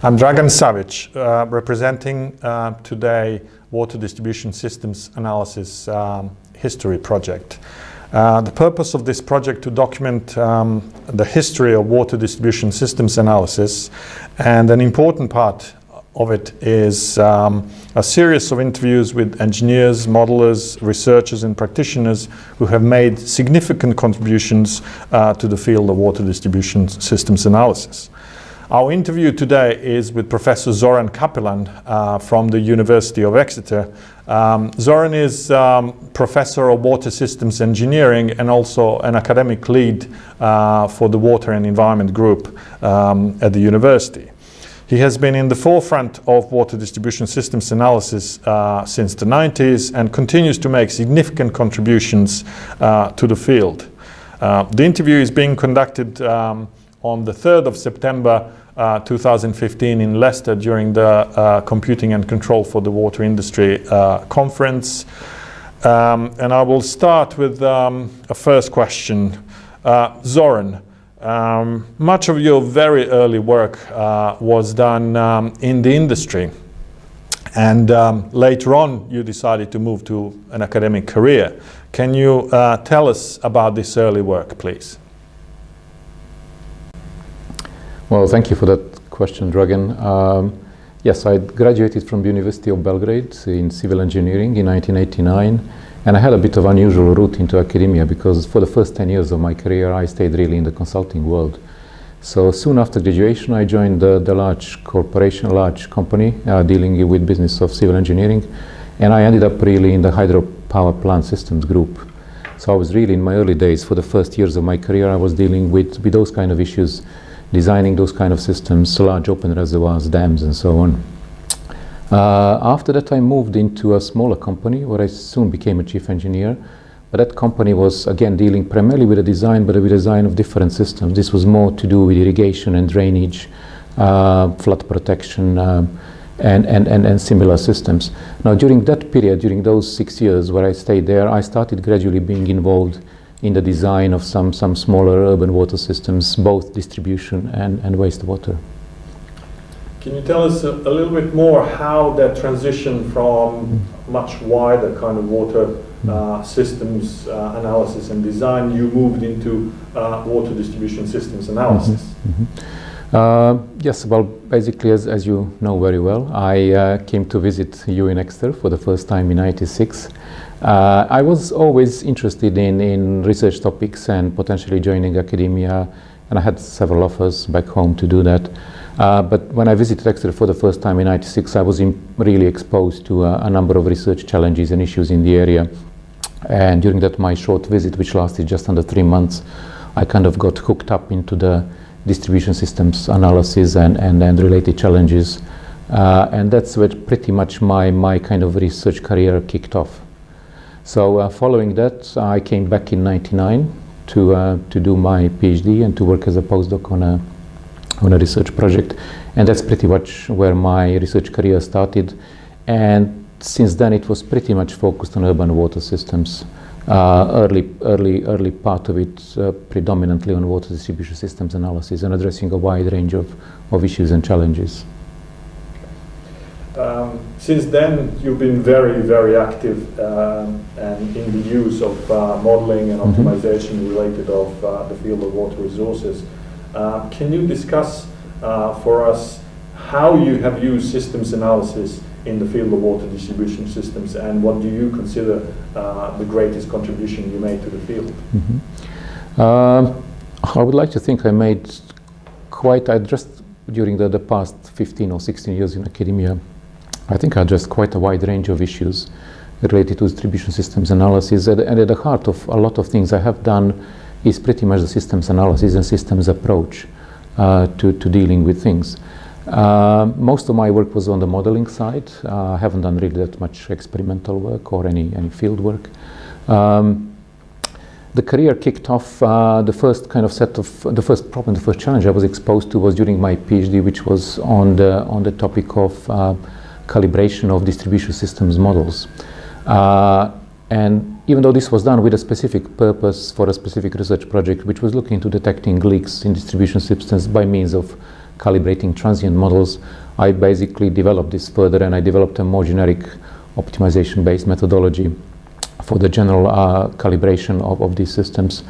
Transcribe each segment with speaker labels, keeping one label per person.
Speaker 1: I'm Dragan Savic, representing today Water Distribution Systems Analysis History Project. The purpose of this project to document the history of water distribution systems analysis, and an important part of it is a series of interviews with engineers, modelers, researchers and practitioners who have made significant contributions to the field of water distribution systems analysis. Our interview today is with Professor Zoran Kapelan from the University of Exeter. Zoran is Professor of Water Systems Engineering and also an academic lead for the Water and Environment Group at the university. He has been in the forefront of water distribution systems analysis since the 90s and continues to make significant contributions to the field. The interview is being conducted on the 3rd of September 2015 in Leicester during the Computing and Control for the Water Industry conference. And I will start with a first question. Zoran, much of your very early work was done in the industry, and later on you decided to move to an academic career. Can you tell us about this early work, please?
Speaker 2: Well, thank you for that question, Dragan. Yes, I graduated from the University of Belgrade in civil engineering in 1989, and I had a bit of unusual route into academia because for the first 10 years of my career I stayed really in the consulting world. So soon after graduation I joined the large corporation, large company dealing with business of civil engineering, and I ended up really in the hydropower plant systems group. So I was really in my early days, for the first years of my career I was dealing with those kind of issues, designing those kind of systems, large open reservoirs, dams and so on. After that I moved into a smaller company where I soon became a chief engineer, but that company was again dealing primarily with the design, but with the design of different systems. This was more to do with irrigation and drainage, flood protection and similar systems. Now during that period, during those 6 years where I stayed there, I started gradually being involved in the design of some smaller urban water systems, both distribution and wastewater.
Speaker 1: Can you tell us a little bit more how that transition from much wider kind of water systems analysis and design, you moved into water distribution systems analysis?
Speaker 2: Yes, well, basically, as you know very well, I came to visit you in Exeter for the first time in '96. I was always interested in research topics and potentially joining academia, and I had several offers back home to do that. But when I visited Exeter for the first time in '96, I was really exposed to a number of research challenges and issues in the area. And during that my short visit, which lasted just under 3 months, I kind of got hooked up into the distribution systems analysis and related challenges. And that's where pretty much my kind of research career kicked off. So following that, I came back in '99 to do my PhD and to work as a postdoc on a research project, and that's pretty much where my research career started. And since then, it was pretty much focused on urban water systems. Early part of it predominantly on water distribution systems analysis and addressing a wide range of issues and challenges.
Speaker 1: Since then, you've been very, very active and in the use of modeling and optimization related of the field of water resources. Can you discuss for us how you have used systems analysis in the field of water distribution systems, and what do you consider the greatest contribution you made to the field?
Speaker 2: I would like to think I made I addressed during the past 15 or 16 years in academia, I think I addressed quite a wide range of issues related to distribution systems analysis, and at the heart of a lot of things I have done is pretty much the systems analysis and systems approach to dealing with things. Most of my work was on the modeling side. I haven't done really that much experimental work or any field work. The career kicked off, the first problem, the first challenge I was exposed to was during my PhD, which was on the topic of calibration of distribution systems models. And even though this was done with a specific purpose for a specific research project, which was looking into detecting leaks in distribution systems by means of calibrating transient models, I basically developed this further, and I developed a more generic optimization-based methodology for the general calibration of these systems,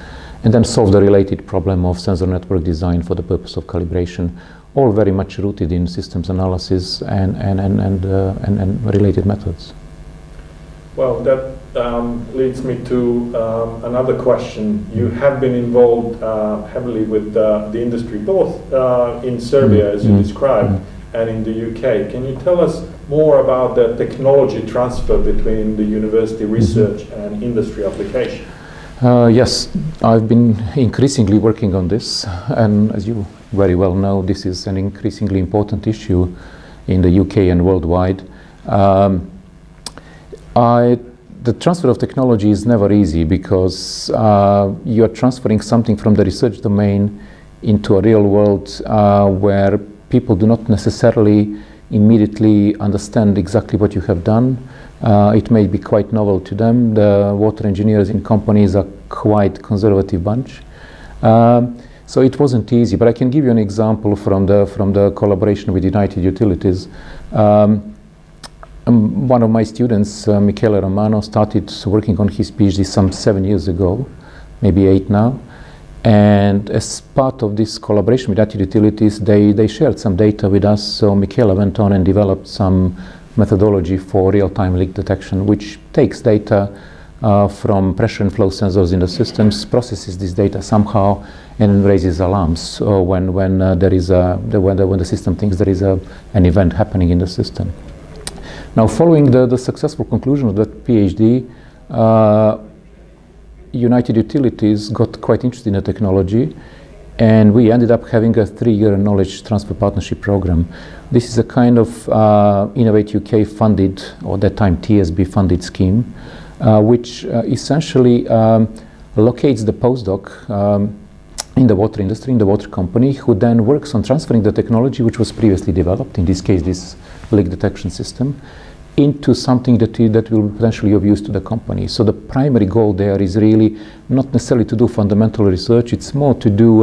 Speaker 2: and then solved the related problem of sensor network design for the purpose of calibration, all very much rooted in systems analysis and related methods.
Speaker 1: Well, that leads me to another question. You have been involved heavily with the industry, both in Serbia, as you described, and in the UK. Can you tell us more about the technology transfer between the university research and industry application?
Speaker 2: Yes, I've been increasingly working on this, and as you very well know, this is an increasingly important issue in the UK and worldwide. The transfer of technology is never easy because you are transferring something from the research domain into a real world where people do not necessarily immediately understand exactly what you have done. It may be quite novel to them. The water engineers in companies are quite conservative bunch. So it wasn't easy, but I can give you an example from the collaboration with United Utilities. One of my students, Michele Romano, started working on his PhD some 7 years ago, maybe 8 now. And as part of this collaboration with United Utilities, they shared some data with us. So Michele went on and developed some methodology for real-time leak detection, which takes data from pressure and flow sensors in the systems, processes this data somehow, and raises alarms when the system thinks there is an event happening in the system. Now, following the successful conclusion of that PhD, United Utilities got quite interested in the technology, and we ended up having a 3-year knowledge transfer partnership program. This is a kind of Innovate UK funded, or at that time TSB funded scheme, which essentially locates the postdoc in the water industry, in the water company, who then works on transferring the technology which was previously developed, in this case this leak detection system, into something that will potentially be of use to the company. So the primary goal there is really not necessarily to do fundamental research, it's more to do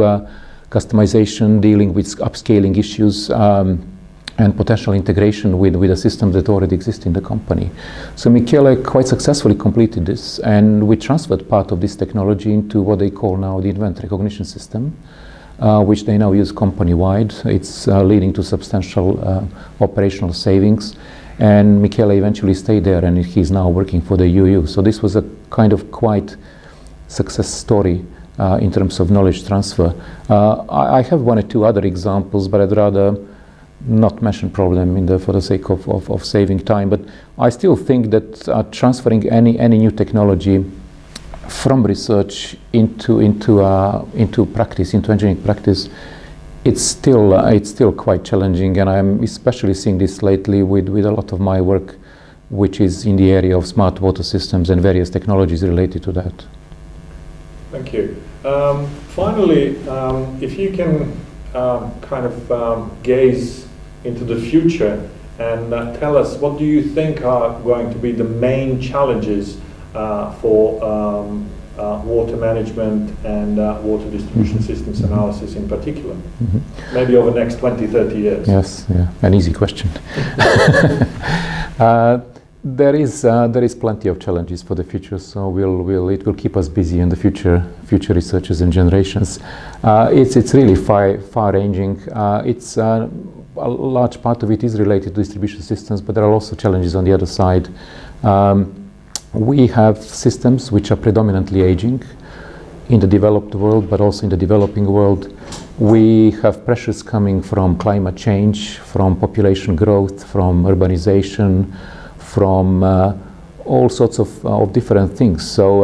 Speaker 2: customization, dealing with upscaling issues, and potential integration with a system that already exists in the company. So Michele quite successfully completed this, and we transferred part of this technology into what they call now the event recognition system, which they now use company-wide. It's leading to substantial operational savings. And Michele eventually stayed there, and he's now working for the UU. So this was a kind of quite success story in terms of knowledge transfer. I have 1 or 2 other examples, but I'd rather not mention problem for the sake of saving time. But I still think that transferring any new technology from research into practice, into engineering practice, it's still quite challenging, and I'm especially seeing this lately with a lot of my work, which is in the area of smart water systems and various technologies related to that.
Speaker 1: Thank you. Finally, if you can kind of gaze into the future and tell us, what do you think are going to be the main challenges for water management and water distribution systems analysis in particular, maybe over the next 20, 30 years?
Speaker 2: Yes, yeah, an easy question. There is plenty of challenges for the future, so it will keep us busy in the future researchers and generations. It's really far-ranging. It's a large part of it is related to distribution systems, but there are also challenges on the other side. We have systems which are predominantly aging in the developed world, but also in the developing world. We have pressures coming from climate change, from population growth, from urbanization, from all sorts of different things. So,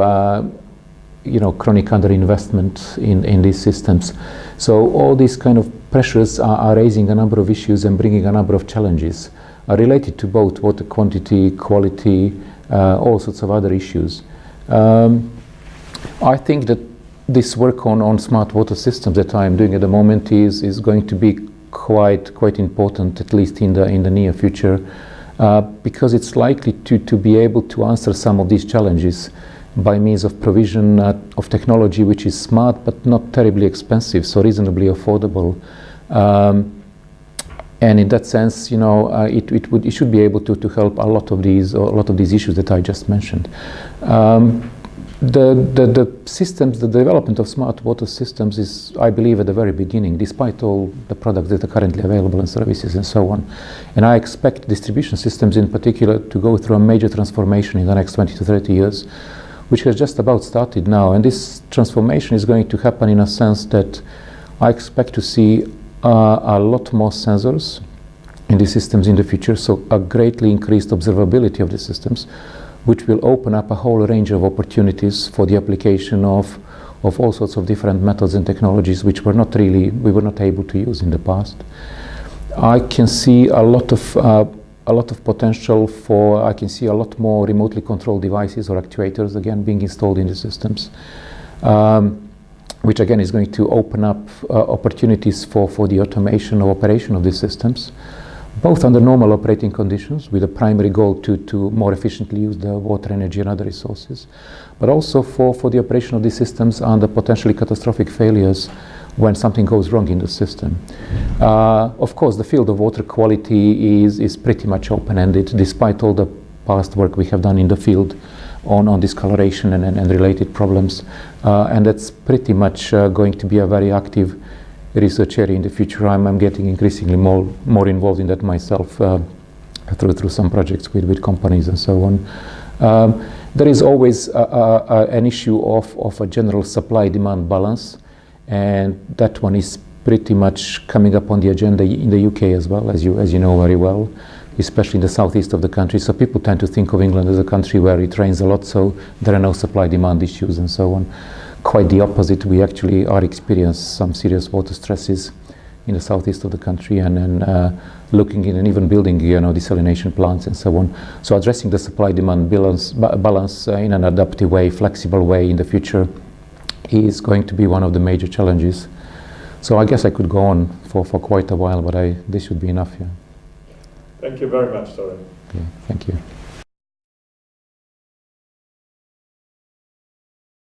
Speaker 2: chronic underinvestment in these systems. So all these kind of pressures are raising a number of issues and bringing a number of challenges related to both water quantity, quality, all sorts of other issues. I think that this work on smart water systems that I'm doing at the moment is going to be quite important, at least in the near future, because it's likely to be able to answer some of these challenges by means of provision of technology which is smart but not terribly expensive, so reasonably affordable. And in that sense, it should be able to help a lot of these issues that I just mentioned. The systems, the development of smart water systems is, I believe, at the very beginning, despite all the products that are currently available and services and so on. And I expect distribution systems in particular to go through a major transformation in the next 20 to 30 years, which has just about started now. And this transformation is going to happen in a sense that I expect to see a lot more sensors in these systems in the future, so a greatly increased observability of the systems, which will open up a whole range of opportunities for the application of all sorts of different methods and technologies which we were not able to use in the past. I can see a lot of potential for, I can see a lot more remotely controlled devices or actuators again being installed in the systems, which again is going to open up opportunities for the automation of operation of these systems, both under normal operating conditions with a primary goal to more efficiently use the water, energy and other resources, but also for the operation of these systems under potentially catastrophic failures when something goes wrong in the system. Of course, the field of water quality is pretty much open-ended, despite all the past work we have done in the field on discoloration and related problems. And that's pretty much going to be a very active research area in the future. I'm getting increasingly more involved in that myself through some projects with companies and so on. There is always an issue of a general supply-demand balance, and that one is pretty much coming up on the agenda in the UK as well, as you know very well, especially in the southeast of the country. So people tend to think of England as a country where it rains a lot, so there are no supply-demand issues and so on. Quite the opposite. We actually are experiencing some serious water stresses in the southeast of the country, and looking in and even building, desalination plants and so on. So addressing the supply-demand balance in an adaptive way, flexible way in the future is going to be one of the major challenges. So I guess I could go on for quite a while, but this should be enough. Yeah.
Speaker 1: Thank you very much, Zoran.
Speaker 2: Okay, thank you.